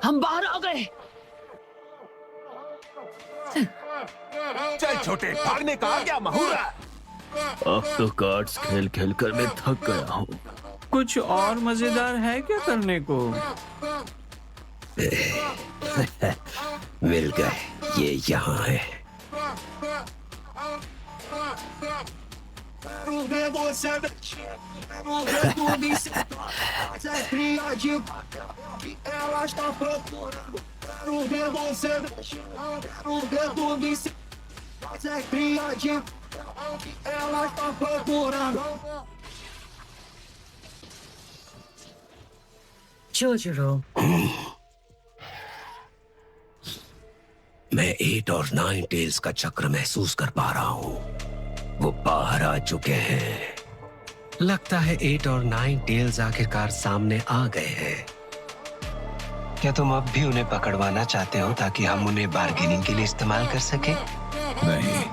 हम बाहर आ गए। चल छोटे, भागने का आ गया महूरा। अब तो कार्ड्स खेल खेल कर मैं थक गया हूँ। कुछ और मजेदार है क्या करने को? मिल गए, ये यहाँ है। जोजोरो, मैं 8 और 9 टेल्स का चक्र महसूस कर पा रहा हूँ। वो बाहर आ चुके हैं। लगता है 8 और 9 टेल्स आखिरकार सामने आ गए हैं। क्या तुम अब भी उन्हें पकड़वाना चाहते हो ताकि हम उन्हें बार्गेनिंग के लिए इस्तेमाल कर सके? नहीं,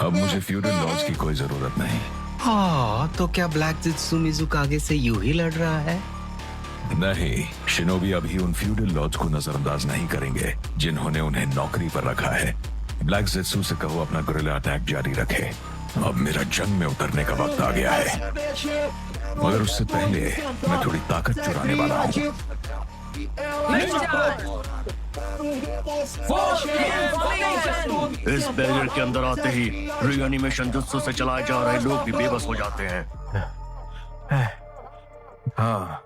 अब मुझे फ्यूडल लॉज की कोई जरूरत नहीं। हाँ, तो क्या ब्लैक जित्सु मिज़ुकागे से यूं ही लड़ रहा है? नहीं, शिनोबी अभी उन फ्यूडल लॉर्ड्स को नजरअंदाज नहीं करेंगे जिन्होंने उन्हें नौकरी पर रखा है। ब्लैक जित्सु से कहो अपना गुरिल्ला अटैक जारी रखे। अब मेरा जंग में उतरने का वक्त आ गया है, मगर उससे पहले मैं थोड़ी ताकत चुराने वाला हूँ। इस बैरियर के अंदर आते ही रीएनिमेशन जुत्सु से चलाए जा रहे लोग भी बेबस हो जाते हैं। हाँ,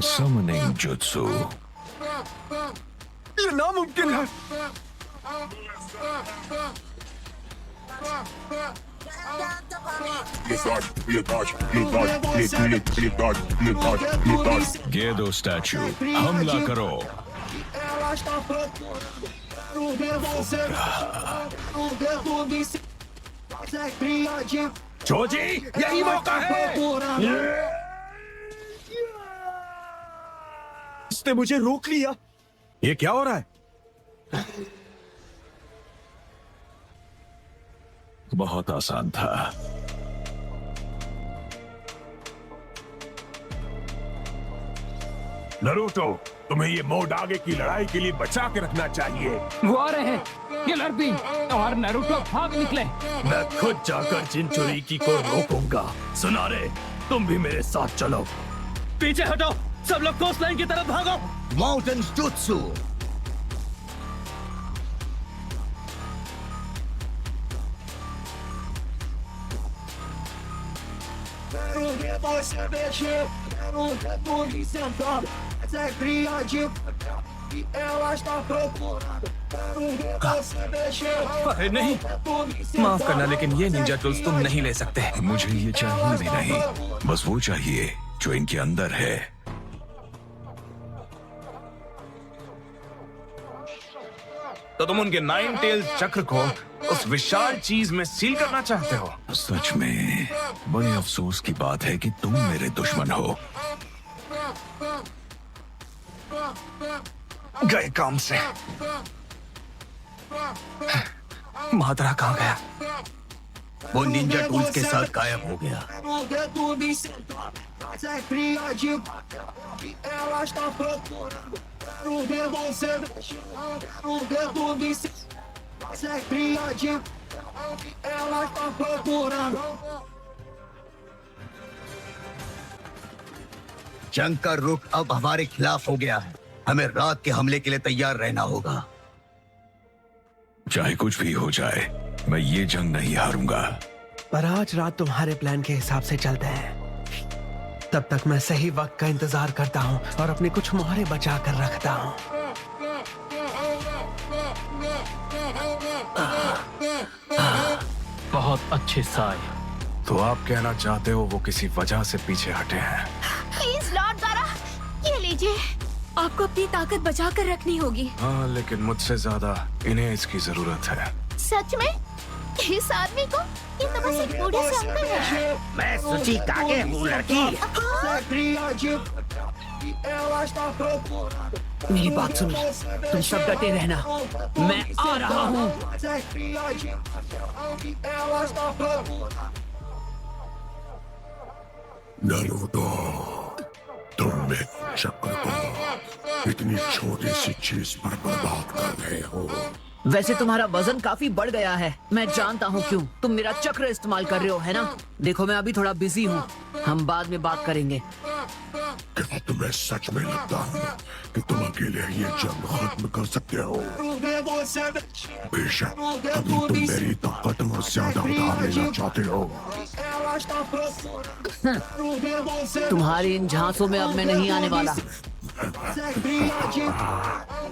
Summoning Jutsu. ये नामुमकिन है। गेदो स्टैचू, हमला करो। जोजी, यही मौका है। इसने मुझे रोक लिया। ये क्या हो रहा है? बहुत आसान था। नरूटो, तुम्हें ये मोड आगे की लड़ाई के लिए बचा के रखना चाहिए। वो आ रहे हैं। किलर बीन और नारुतो भाग निकले। मैं खुद जाकर जिनचुरिकी को रोकूंगा। सुना रे, तुम भी मेरे साथ चलो। पीछे हटो, सब लोग कोस्ट लाइन की तरफ भागो। Mountain jutsu. अरे नहीं, माफ करना, लेकिन ये निंजा टूल्स तुम नहीं ले सकते। मुझे ये चाहिए भी नहीं, बस वो चाहिए जो इनके अंदर है। तो तुम उनके 9 टेल्स चक्र को उस विशाल चीज में सील करना चाहते हो? सच में बड़े अफसोस की बात है कि तुम मेरे दुश्मन हो। गए काम से। मादरा कहाँ गया? वो निंजा टूल्स के साथ गायब हो गया। जंग का रुख अब हमारे खिलाफ हो गया है। हमें रात के हमले के लिए तैयार रहना होगा। चाहे कुछ भी हो जाए, मैं ये जंग नहीं हारूंगा। पर आज रात तुम्हारे प्लान के हिसाब से चलते हैं। तब तक मैं सही वक्त का इंतजार करता हूँ और अपने कुछ मोहरे बचा कर रखता हूँ। बहुत अच्छे साय। तो आप कहना चाहते हो वो किसी वजह से पीछे हटे हैं? प्लीज लॉर्ड दारा, ये लीजिए। आपको अपनी ताकत बचा कर रखनी होगी। हाँ, लेकिन मुझसे ज्यादा इन्हें इसकी जरूरत है। सच में? इस आदमी को? ये तो बस एक बूढ़े से अंकल है। मैं सुचिकागे हूँ लड़की। मेरी बात सुनो, तुम सब डटे रहना, मैं आ रहा हूँ। नारुतो, तुम एक चक्र को इतनी छोटी सी चीज पर बर्बाद कर रहे हो। वैसे तुम्हारा वजन काफी बढ़ गया है, मैं जानता हूँ क्यों। तुम मेरा चक्र इस्तेमाल कर रहे हो, है ना? देखो मैं अभी थोड़ा बिजी हूँ, हम बाद में बात करेंगे। क्या तुम्हें सच में लगता है कि तुम अकेले ये जंग खत्म कर सकते हो? बेशक अभी तुम मेरी ताकत और ज्यादा उधार लेना चाहते हो। तुम्हारी इन झांसों में अब मैं नहीं आने वाला।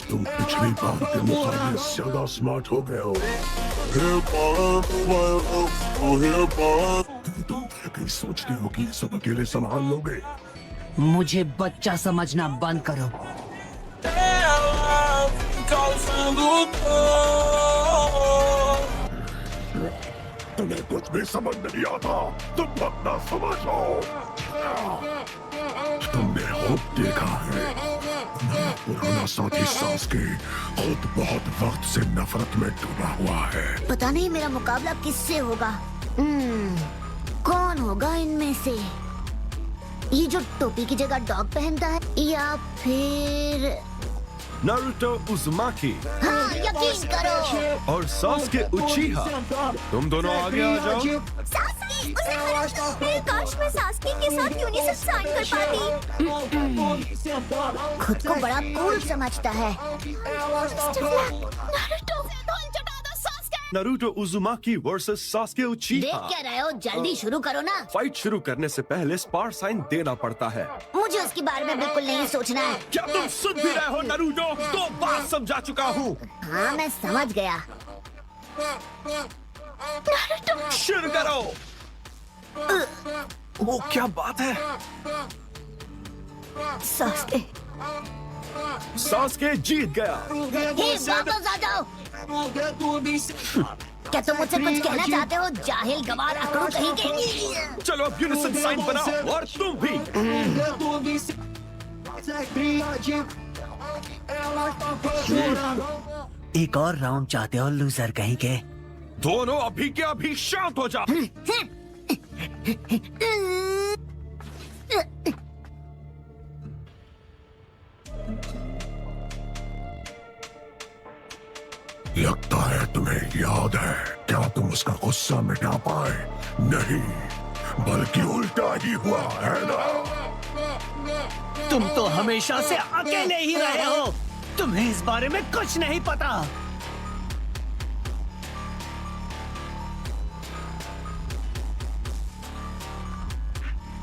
तुम पिछली बार के मुकाबले ज्यादा स्मार्ट हो गए हो। तुम कहीं सोचते हो कि सब अकेले संभाल लोगे? मुझे बच्चा समझना बंद करो। तुम्हें कुछ भी समझ नहीं आता, तुम अपना समझो। तुमने होप देखा है, मेरा पुराना साथी सास्के खुद बहुत वक्त से नफरत में डूबा हुआ है। पता नहीं मेरा मुकाबला किससे होगा। कौन होगा इनमें से? ये जो टोपी की जगह डॉग पहनता है, या फिर नारुतो उज़ुमाकी। हाँ, यकीन करो। और सास्के उचिहा, तुम दोनों आगे आ जाओ। सास्के, उसे हराना। काश मैं सास्के के साथ यूनिसेफ साइन कर पाती। खुद को बड़ा कूल समझता है। नारुतो उज़ुमाकी वर्सेस सास्के देख उचिहा। क्या रहे हो? जल्दी शुरू करो ना। फाइट शुरू करने से पहले स्पार साइन देना पड़ता है। मुझे उसके बारे में बिल्कुल नहीं सोचना है। क्या तुम सुन भी रहे हो नारुतो? 2 बार समझा चुका हूँ। हाँ, मैं समझ गया। शुरू करो। वो क्या बात है? सास्के, सास्के जीत गया। हे, वापस आ जाओ। क्या तुम मुझसे कुछ कहना चाहते हो? जाहिल गवार अकड़ू कहीं के। चलो अब यूनिसन साइन बनाओ, और तुम भी। एक और राउंड चाहते हो लूजर कहीं के? दोनों अभी के अभी शांत हो जाओ। लगता है तुम्हें याद है। क्या तुम उसका गुस्सा मिटा पाए? नहीं, बल्कि उल्टा ही हुआ है ना। तुम तो हमेशा से अकेले ही रहे हो, तुम्हें इस बारे में कुछ नहीं पता।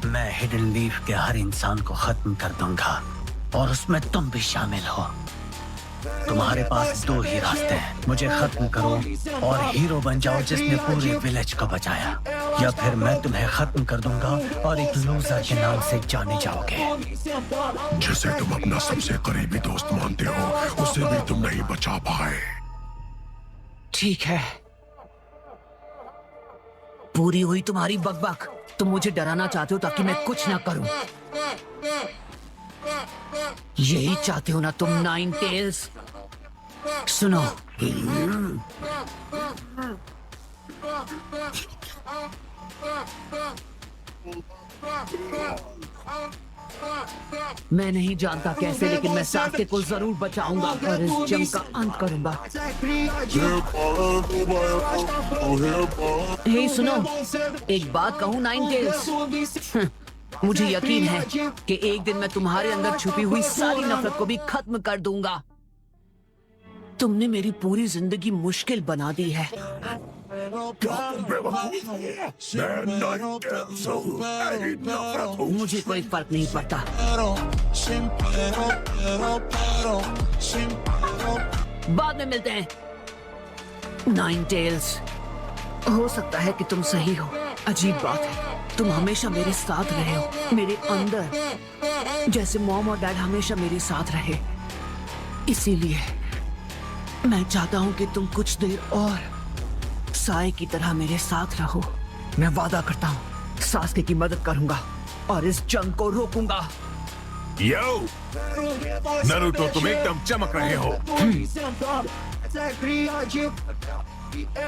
मैं हिडन लीफ के हर इंसान को खत्म कर दूंगा, और उसमें तुम भी शामिल हो। तुम्हारे पास 2 ही रास्ते हैं, मुझे खत्म करो और हीरो बन जाओ जिसने पूरे विलेज को बचाया, या फिर मैं तुम्हें खत्म कर दूंगा और एक लूजर के नाम से जाने जाओगे। जिसे तुम अपना सबसे करीबी दोस्त मानते हो, उसे भी तुम नहीं बचा पाए। ठीक है, पूरी हुई तुम्हारी बकबक। तुम मुझे डराना चाहते हो ताकि मैं कुछ ना करूं। यही चाहते हो ना तुम, नाइन टेल्स? सुनो, मैं नहीं जानता कैसे, लेकिन मैं सास्के को जरूर बचाऊंगा और इस जंग का अंत करूंगा। हे सुनो, एक बात कहूं नाइन टेल्स, मुझे यकीन है कि एक दिन मैं तुम्हारे अंदर छुपी हुई सारी नफरत को भी खत्म कर दूंगा। तुमने मेरी पूरी जिंदगी मुश्किल बना दी है। मुझे कोई फर्क नहीं पड़ता। बाद में मिलते हैं नाइन टेल्स। हो सकता है कि तुम सही हो। अजीब बात है, तुम हमेशा मेरे साथ रहे हो, मेरे अंदर, जैसे मॉम और डैड हमेशा मेरे साथ रहे। इसीलिए मैं चाहता हूं कि तुम कुछ देर और साए की तरह मेरे साथ रहो। मैं वादा करता हूं सास्के की मदद करूंगा और इस जंग को रोकूंगा। यो, नरूटो तुम एकदम चमक रहे हो।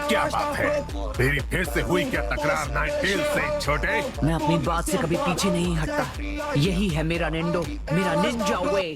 क्या बात है, तेरी फिर से हुई क्या तकरार नाइन टेल्स से छोटे? मैं अपनी बात से कभी पीछे नहीं हटता। यही है मेरा निंडो, मेरा निंजा वे।